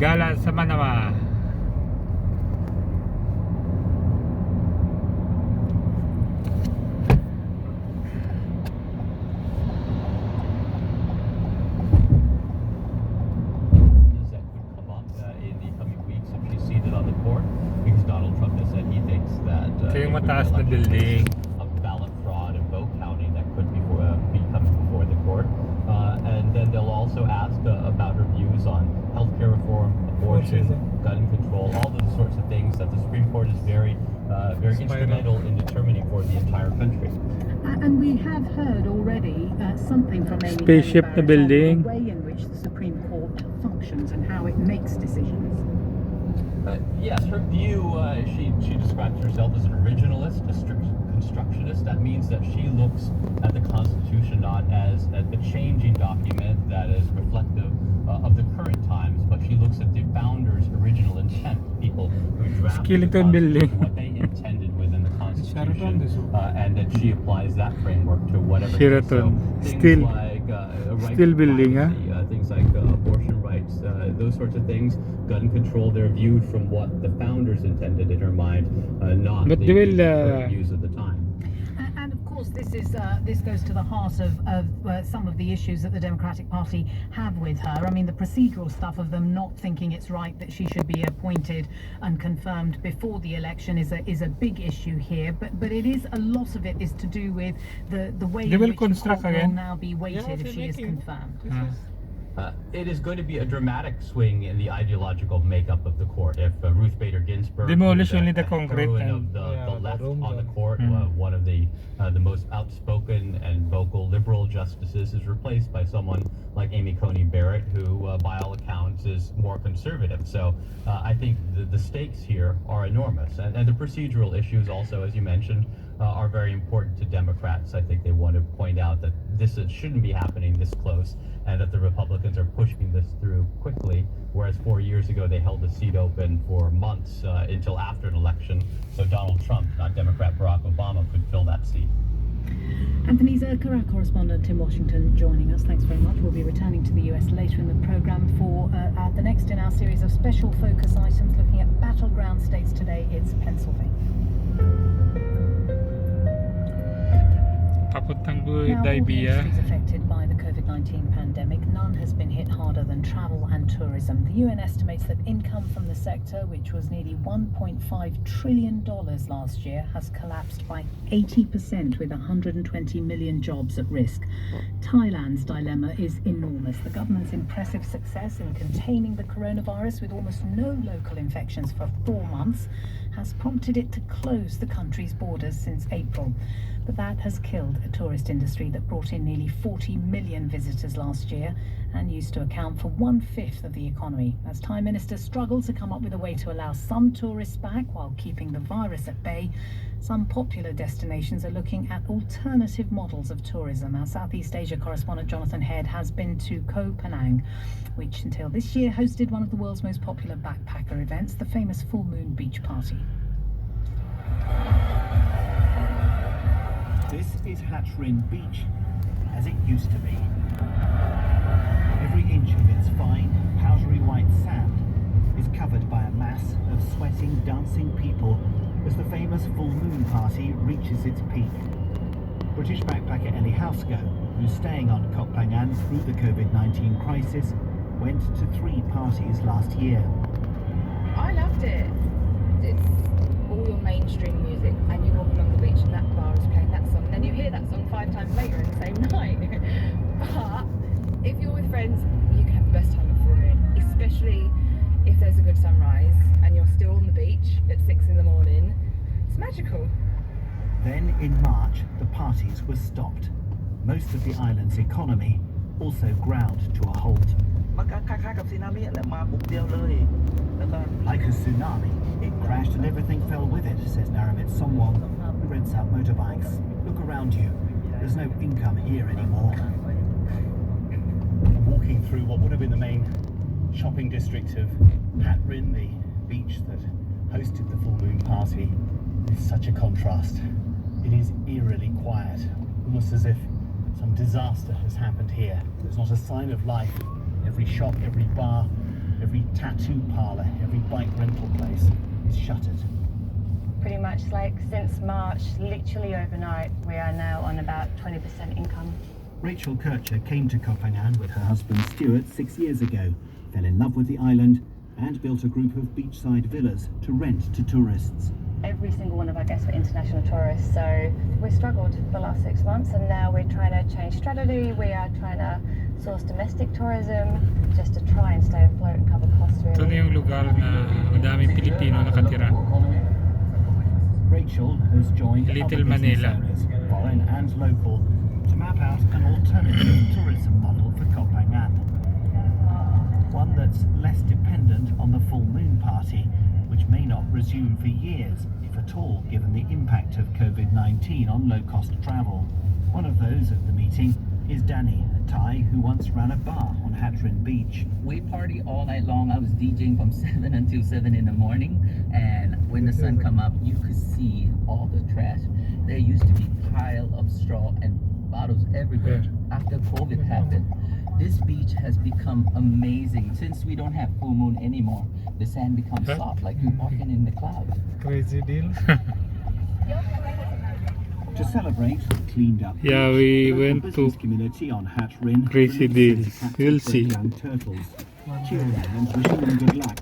Gala sa Manama. Ito yung mataas na building. Of ballot fraud and vote counting that could be coming before the court. And then they'll also ask about her views on healthcare reform, abortion, gun control, all those sorts of things that the Supreme Court is very instrumental in determining for the entire country. And we have heard already something from Amy Spaceship na building. the way in which the Supreme Court functions and how it makes decisions. Yes, her view, she describes herself as an originalist, a strict constructionist. That means that she looks at the Constitution not as a changing document that is reflective of the current times, but she looks at the founders' original intent, people who drafted the Constitution, what they intended within the Constitution, and that she applies that framework to whatever. Sheraton. Things like Still building, things like abortion rights, those sorts of things, gun control, they're viewed from what the founders intended in her mind, not But the views of the time. And of course, this goes to the heart of some of the issues that the Democratic Party have with her. I mean, the procedural stuff of them not thinking it's right that she should be appointed and confirmed before the election is a big issue here. But it is, a lot of it is to do with the way in which the court will now be weighted if she is confirmed. It is going to be a dramatic swing in the ideological makeup of the court. If Ruth Bader Ginsburg, demolish only the concrete of the left on the court, one of the most outspoken and vocal liberal justices, is replaced by someone like Amy Coney Barrett, who, by all accounts, is more conservative. So I think the stakes here are enormous, and the procedural issues also, as you mentioned, are very important to Democrats. I think they want to point out that this shouldn't be happening this close, and that the Republicans are pushing this through quickly, whereas 4 years ago they held the seat open for months until after an election, so Donald Trump, not Democrat Barack Obama, could fill that seat. Anthony Zerker, our correspondent in Washington, joining us. Thanks very much. We'll be returning to the US later in the programme for the next in our series of special focus items looking at battleground states. Today it's Pennsylvania. Now, industries affected by the COVID-19 pandemic, none has been hit harder than travel and tourism. The UN estimates that income from the sector, which was nearly $1.5 trillion last year, has collapsed by 80%, with 120 million jobs at risk. Thailand's dilemma is enormous. The government's impressive success in containing the coronavirus with almost no local infections for 4 months has prompted it to close the country's borders since April. But that has killed a tourist industry that brought in nearly 40 million visitors last year and used to account for 1/5 of the economy. As Thai ministers struggle to come up with a way to allow some tourists back while keeping the virus at bay, some popular destinations are looking at alternative models of tourism. Our Southeast Asia correspondent Jonathan Head has been to Koh Phangan, which until this year hosted one of the world's most popular backpacker events, the famous Full Moon Beach Party. This is Hatch Rin Beach, as it used to be. Every inch of its fine, powdery white sand is covered by a mass of sweating, dancing people as the famous Full Moon Party reaches its peak. British backpacker Ellie Houseco, who's staying on Koh Phangan through the COVID-19 crisis, went to 3 parties last year. I loved it. It's all your mainstream music, and you walk along the beach and that bar is playing that song, and then you hear that song 5 times later in the same night. But if you're with friends, you can have the best time at Full Moon, especially if there's a good sunrise and you're still on the beach at 6 in the morning. It's magical. Then in March, the parties were stopped. Most of the island's economy also ground to a halt. Like a tsunami, it crashed and everything fell with it, says Naramit Songwon, who rents out motorbikes. Look around you. There's no income here anymore. I'm walking through what would have been the main shopping district of Hat Rin, the beach that hosted the Full Moon Party. It's such a contrast. It is eerily quiet, almost as if some disaster has happened here. There's not a sign of life. Every shop, every bar, Every tattoo parlour, every bike rental place is shuttered. Pretty much like since March, literally overnight, we are now on about 20% income. Rachel Kircher came to Koh Phangan with her husband Stuart 6 years ago, fell in love with the island and built a group of beachside villas to rent to tourists. Every single one of our guests were international tourists, so we struggled for the last 6 months, and now we're trying to change strategy. We are trying to source domestic tourism just to try and stay afloat and cover costs Ito na really. yung lugar na madaming Pilipino nakatira. Rachel has joined Little other business Manila. owners, foreign and local, to map out an alternative tourism model for Koh Phangan. One that's less dependent on the full moon party, which may not resume for years, if at all, given the impact of COVID-19 on low-cost travel. One of those at the meeting is Danny, a Thai who once ran a bar on Hatrin Beach. We party all night long. I was DJing from 7 until 7 in the morning, and when the sun come up, you could see all the trash. There used to be pile of straw and bottles everywhere. After COVID happened, this beach has become amazing. Since we don't have full moon anymore, the sand becomes soft, like you're walking in the clouds. Crazy deal. To celebrate the cleaned up Yeah, beach, we the local went business to community on Hatrin Crazy released Deal. city captive You'll for see. young turtles, cheering them and wishing them good luck.